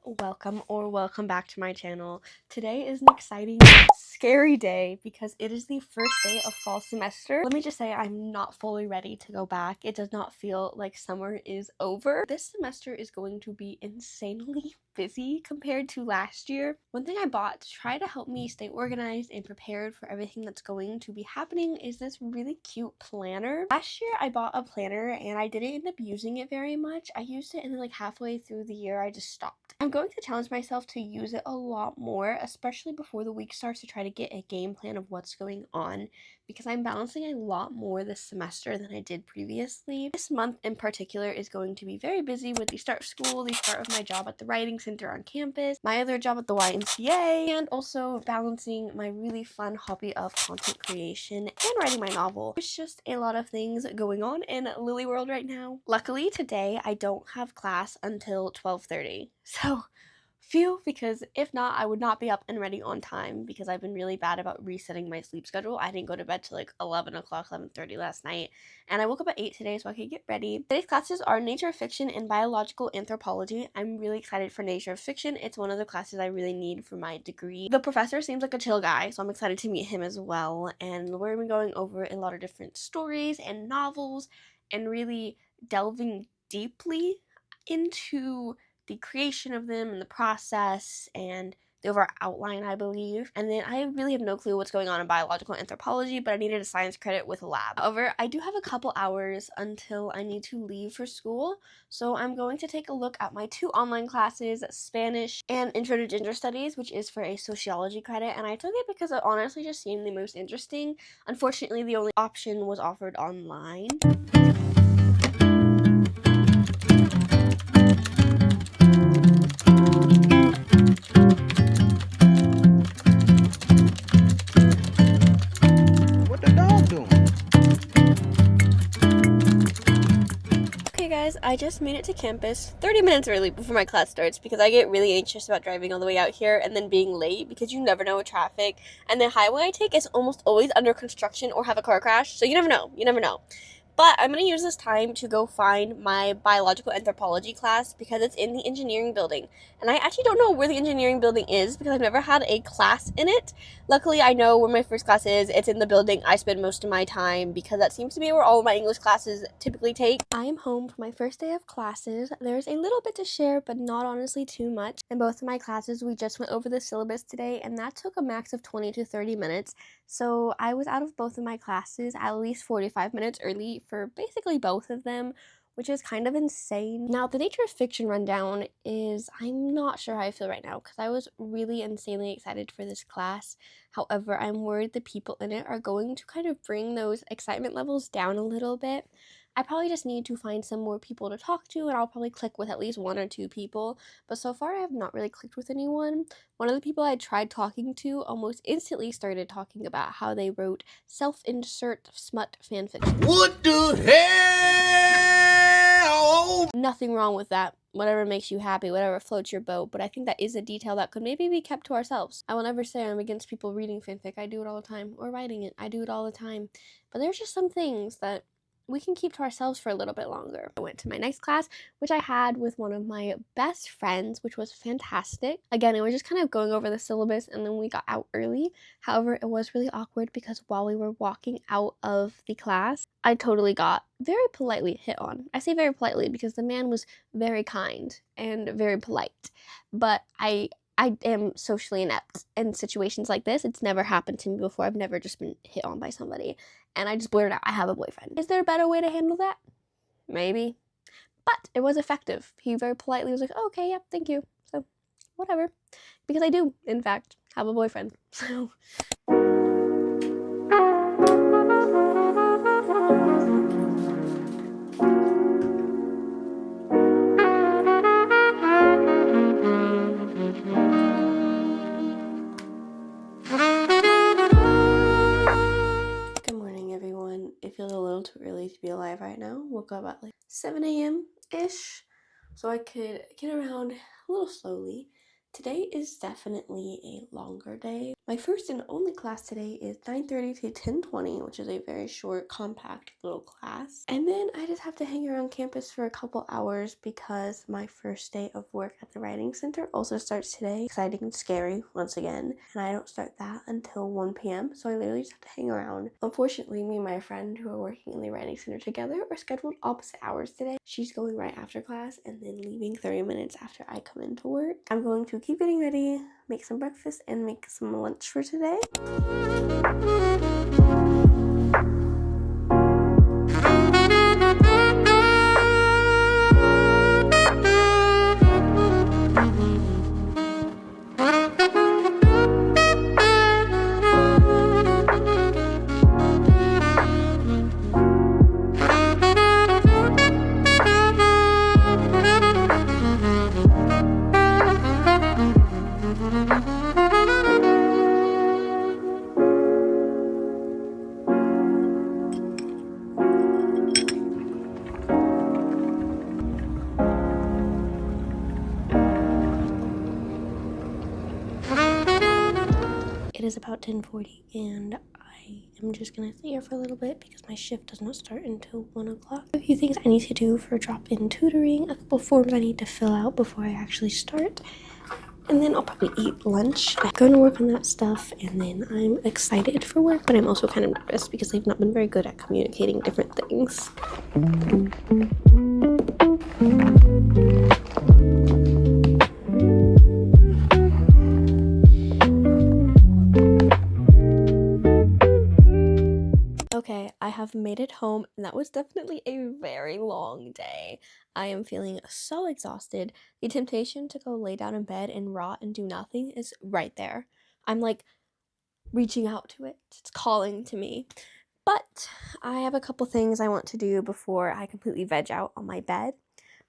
Welcome back to my channel. Today is an exciting, scary day because it is the first day of fall semester. Let me just say I'm not fully ready to go back. It does not feel like summer is over. This semester is going to be insanely busy compared to last year. One thing I bought to try to help me stay organized and prepared for everything that's going to be happening is this really cute planner. Last year I bought a planner and I didn't end up using it very much. I used it and then like halfway through the year I just stopped. I'm going to challenge myself to use it a lot more, especially before the week starts, to try to get a game plan of what's going on because I'm balancing a lot more this semester than I did previously. This month in particular is going to be very busy with the start of school, the start of my job at the writing center on campus, my other job at the YMCA, and also balancing my really fun hobby of content creation and writing my novel. There's just a lot of things going on in Lily World right now. Luckily today I don't have class until 12:30, so phew, because if not, I would not be up and ready on time because I've been really bad about resetting my sleep schedule. I didn't go to bed till like 11 o'clock, 11:30 last night, and I woke up at 8 today so I could get ready. Today's classes are Nature of Fiction and Biological Anthropology. I'm really excited for Nature of Fiction. It's one of the classes I really need for my degree. The professor seems like a chill guy, so I'm excited to meet him as well, and we're going to be going over a lot of different stories and novels and really delving deeply into the creation of them and the process and the overall outline, I believe. And then I really have no clue what's going on in biological anthropology, but I needed a science credit with a lab. However, I do have a couple hours until I need to leave for school, so I'm going to take a look at my two online classes, Spanish and Intro to Gender Studies, which is for a sociology credit, and I took it because it honestly just seemed the most interesting. Unfortunately, the only option was offered online. What the dog doing? Okay guys, I just made it to campus 30 minutes early before my class starts because I get really anxious about driving all the way out here and then being late because you never know with traffic, and the highway I take is almost always under construction or have a car crash, so you never know. But I'm going to use this time to go find my biological anthropology class because it's in the engineering building. And I actually don't know where the engineering building is because I've never had a class in it. Luckily, I know where my first class is. It's in the building I spend most of my time because that seems to be where all of my English classes typically take. I am home for my first day of classes. There's a little bit to share, but not honestly too much. In both of my classes, we just went over the syllabus today, and that took a max of 20 to 30 minutes. So I was out of both of my classes at least 45 minutes early for basically both of them, which is kind of insane. Now, the Nature of Fiction rundown is, I'm not sure how I feel right now because I was really insanely excited for this class. However, I'm worried the people in it are going to kind of bring those excitement levels down a little bit. I probably just need to find some more people to talk to, and I'll probably click with at least one or two people. But so far, I have not really clicked with anyone. One of the people I tried talking to almost instantly started talking about how they wrote self-insert smut fanfiction. What the hell? Nothing wrong with that. Whatever makes you happy, whatever floats your boat, but I think that is a detail that could maybe be kept to ourselves. I will never say I'm against people reading fanfic. I do it all the time. Or writing it. I do it all the time. But there's just some things that we can keep to ourselves for a little bit longer. I went to my next class, which I had with one of my best friends, which was fantastic. Again, it was just kind of going over the syllabus and then we got out early. However, it was really awkward because while we were walking out of the class, I totally got very politely hit on. I say very politely because the man was very kind and very polite, but I am socially inept in situations like this. It's never happened to me before. I've never just been hit on by somebody. And I just blurted out, I have a boyfriend. Is there a better way to handle that? Maybe. But it was effective. He very politely was like, oh, okay, yep, thank you. So, whatever. Because I do, in fact, have a boyfriend. So... It feels a little too early to be alive right now. Woke up at like 7 a.m.-ish, so I could get around a little slowly. Today is definitely a longer day. My first and only class today is 9:30 to 10:20, which is a very short, compact little class. And then I just have to hang around campus for a couple hours because my first day of work at the Writing Center also starts today. Exciting and scary once again. And I don't start that until 1 p.m. So I literally just have to hang around. Unfortunately, me and my friend who are working in the Writing Center together are scheduled opposite hours today. She's going right after class and then leaving 30 minutes after I come into work. I'm going to keep getting ready, make some breakfast, and make some lunch for today. It is about 10:40 and I am just gonna stay here for a little bit because my shift does not start until 1 o'clock. A few things I need to do for drop-in tutoring, a couple forms I need to fill out before I actually start, and then I'll probably eat lunch. I'm going to work on that stuff, and then I'm excited for work, but I'm also kind of nervous because they've not been very good at communicating different things. Okay, I have made it home, and that was definitely a very long day. I am feeling so exhausted. The temptation to go lay down in bed and rot and do nothing is right there. I'm like reaching out to it, it's calling to me. But I have a couple things I want to do before I completely veg out on my bed.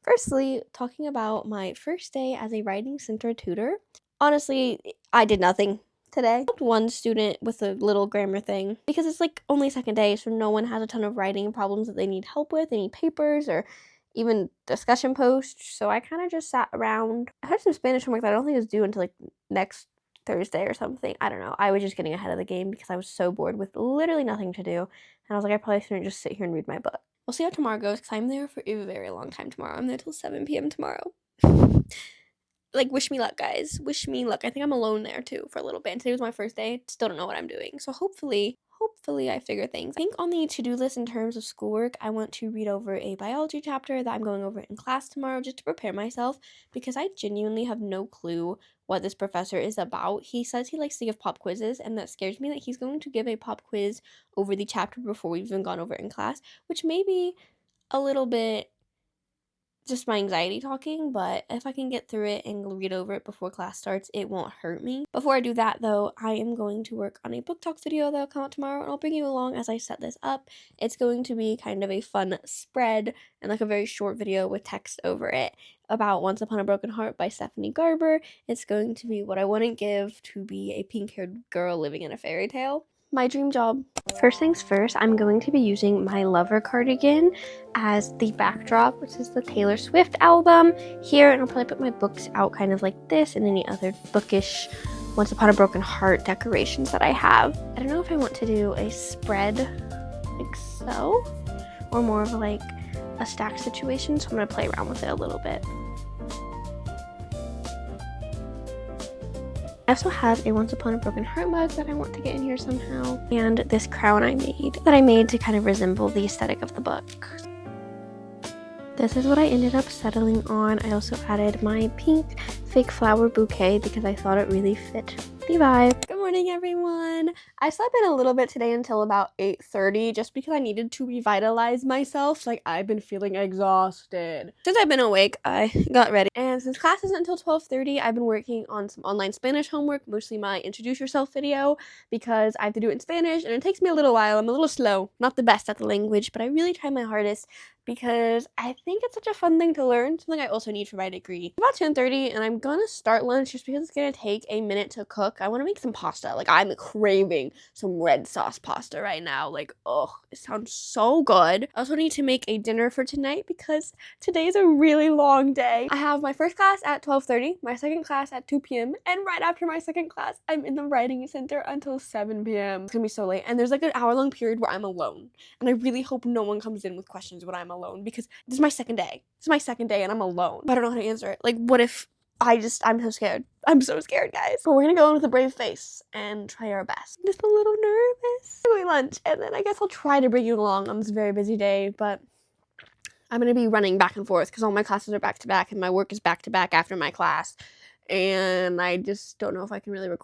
Firstly, talking about my first day as a Writing Center tutor. Honestly, I did nothing today. I helped one student with a little grammar thing because it's like only second day, so no one has a ton of writing problems that they need help with, any papers or even discussion posts. So I kind of just sat around. I had some Spanish homework that I don't think is due until like next Thursday or something. I don't know. I was just getting ahead of the game because I was so bored with literally nothing to do. And I was like, I probably shouldn't just sit here and read my book. We'll see how tomorrow goes because I'm there for a very long time tomorrow. I'm there till 7 p.m. tomorrow. Like, wish me luck, guys. Wish me luck. I think I'm alone there too for a little bit. And today was my first day. Still don't know what I'm doing. So hopefully I figure things. I think on the to-do list in terms of schoolwork, I want to read over a biology chapter that I'm going over in class tomorrow just to prepare myself because I genuinely have no clue what this professor is about. He says he likes to give pop quizzes, and that scares me that he's going to give a pop quiz over the chapter before we've even gone over it in class, which may be a little bit just my anxiety talking, but if I can get through it and read over it before class starts, it won't hurt me. Before I do that, though, I am going to work on a book talk video that'll come out tomorrow, and I'll bring you along as I set this up. It's going to be kind of a fun spread and like a very short video with text over it about Once Upon a Broken Heart by Stephanie Garber. It's going to be what I wouldn't give to be a pink-haired girl living in a fairy tale. My dream job. First things first, I'm going to be using my Lover cardigan as the backdrop, which is the Taylor Swift album here, and I'll probably put my books out kind of like this and any other bookish Once Upon a Broken Heart decorations that I have. I don't know if I want to do a spread like so, or more of like a stack situation, so I'm going to play around with it a little bit. I also have a Once Upon a Broken Heart mug that I want to get in here somehow, and this crown I made to kind of resemble the aesthetic of the book. This is what I ended up settling on. I also added my pink fake flower bouquet because I thought it really fit the vibe. Good morning, everyone. I slept in a little bit today until about 8:30 just because I needed to revitalize myself. Like, I've been feeling exhausted. Since I've been awake, I got ready. And since class isn't until 12:30, I've been working on some online Spanish homework, mostly my Introduce Yourself video, because I have to do it in Spanish and it takes me a little while. I'm a little slow. Not the best at the language, but I really try my hardest because I think it's such a fun thing to learn, something I also need for my degree. It's about 10:30 and I'm gonna start lunch just because it's gonna take a minute to cook. I want to make some pasta. Like, I'm craving craving some red sauce pasta right now. Like, oh, it sounds so good. I also need to make a dinner for tonight because today's a really long day. I have my first class at 12:30, my second class at 2 p.m. and right after my second class, I'm in the writing center until 7 p.m. It's gonna be so late. And there's like an hour-long period where I'm alone. And I really hope no one comes in with questions when I'm alone because this is my second day. This is my second day and I'm alone. But I don't know how to answer it. Like, what if I'm so scared. I'm so scared, guys. But we're gonna go in with a brave face and try our best. I'm just a little nervous. I'm going lunch, and then I guess I'll try to bring you along on this very busy day, but I'm gonna be running back and forth because all my classes are back to back and my work is back to back after my class. And I just don't know if I can really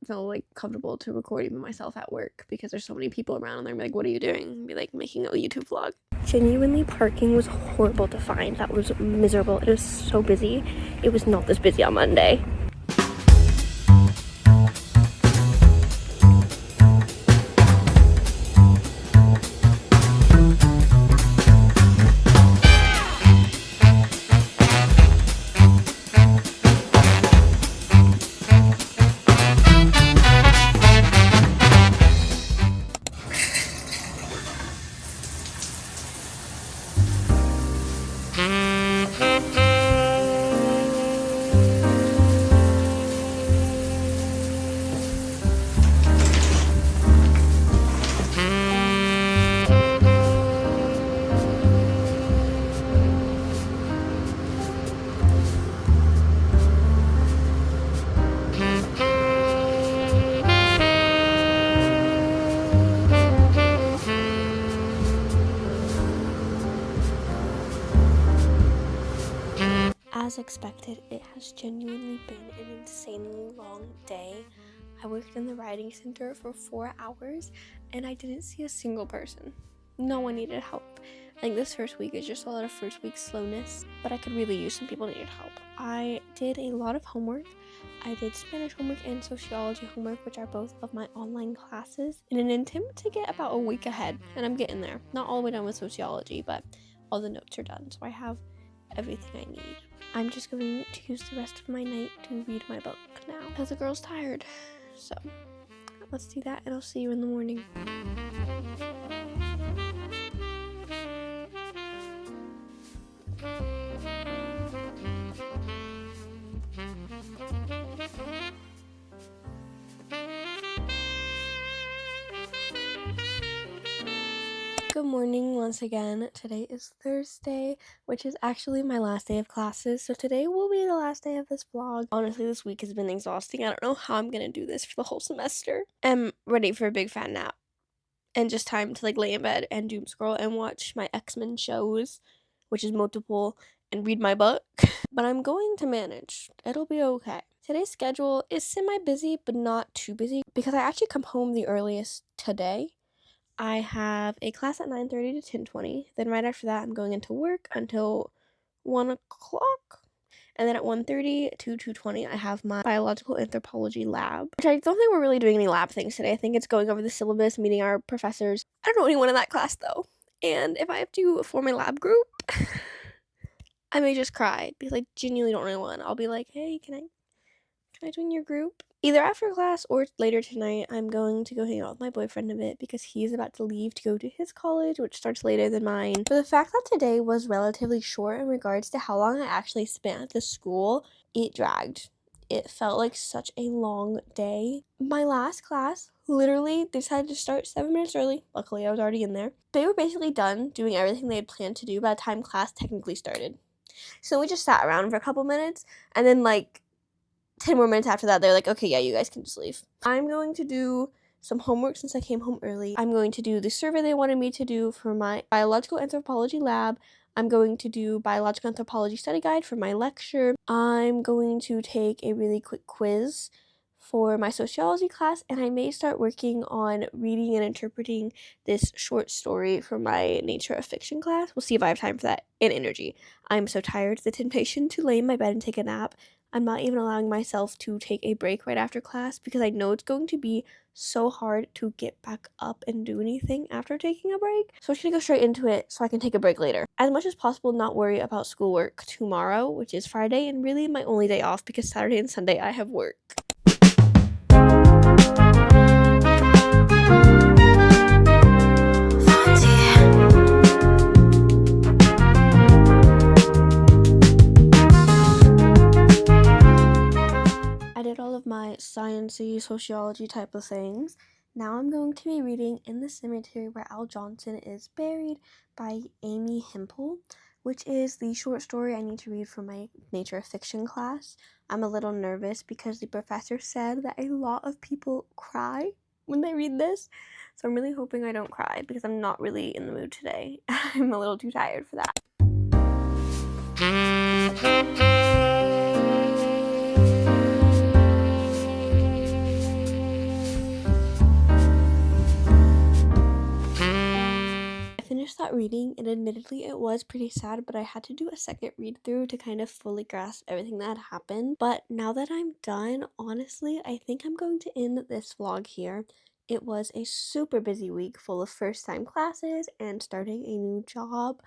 feel like comfortable to record even myself at work because there's so many people around and they're like, what are you doing? And be like making a YouTube vlog. Genuinely, parking was horrible to find. That was miserable. It was so busy. It was not this busy on Monday. As expected, it has genuinely been an insanely long day. I worked in the writing center for 4 hours and I didn't see a single person. No one needed help. I think this first week is just a lot of first week slowness, but I could really use some people needed help. I did a lot of homework. I did Spanish homework and sociology homework, which are both of my online classes, in an attempt to get about a week ahead, and I'm getting there. Not all the way done with sociology, but all the notes are done, so I have everything I need. I'm just going to use the rest of my night to read my book now because the girl's tired. So let's do that and I'll see you in the morning. Good morning once again. Today is Thursday, which is actually my last day of classes, so today will be the last day of this vlog. Honestly, this week has been exhausting. I don't know how I'm gonna do this for the whole semester. I'm ready for a big fat nap and just time to like lay in bed and doom scroll and watch my X-Men shows, which is multiple, and read my book. But I'm going to manage. It'll be okay. Today's schedule is semi-busy, but not too busy because I actually come home the earliest today. I have a class at 9:30 to 10:20. Then right after that, I'm going into work until 1 o'clock. And then at 1:30 to 2:20, I have my biological anthropology lab, which I don't think we're really doing any lab things today. I think it's going over the syllabus, meeting our professors. I don't know anyone in that class, though. And if I have to form a lab group, I may just cry because I genuinely don't know one. I'll be like, hey, can I join your group? Either after class or later tonight, I'm going to go hang out with my boyfriend a bit because he's about to leave to go to his college, which starts later than mine. For the fact that today was relatively short in regards to how long I actually spent at the school, it dragged. It felt like such a long day. My last class, literally, they decided to start 7 minutes early. Luckily, I was already in there. They were basically done doing everything they had planned to do by the time class technically started. So we just sat around for a couple minutes, and then, 10 more minutes after that, they're like, okay, yeah, you guys can just leave. I'm going to do some homework since I came home early. I'm going to do the survey they wanted me to do for my biological anthropology lab. I'm going to do biological anthropology study guide for my lecture. I'm going to take a really quick quiz for my sociology class, and I may start working on reading and interpreting this short story for my nature of fiction class. We'll see if I have time for that and energy. I'm so tired. The temptation to lay in my bed and take a nap. I'm not even allowing myself to take a break right after class because I know it's going to be so hard to get back up and do anything after taking a break. So I'm just gonna go straight into it so I can take a break later. As much as possible, not worry about schoolwork tomorrow, which is Friday, and really my only day off because Saturday and Sunday I have work. my sciencey sociology type of things. Now I'm going to be reading In the Cemetery Where Al Johnson is Buried by Amy Hempel, which is the short story I need to read for my nature fiction class. I'm a little nervous because the professor said that a lot of people cry when they read this, so I'm really hoping I don't cry because I'm not really in the mood today. I'm a little too tired for that. I finished that reading, and admittedly it was pretty sad, but I had to do a second read through to kind of fully grasp everything that had happened. But now that I'm done, honestly, I think I'm going to end this vlog here. It was a super busy week full of first time classes and starting a new job.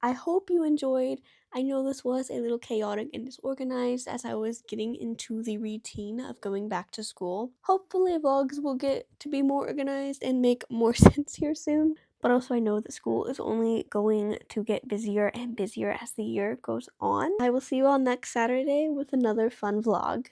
I hope you enjoyed. I know this was a little chaotic and disorganized as I was getting into the routine of going back to school. Hopefully vlogs will get to be more organized and make more sense here soon. But also I know that school is only going to get busier and busier as the year goes on. I will see you all next Saturday with another fun vlog.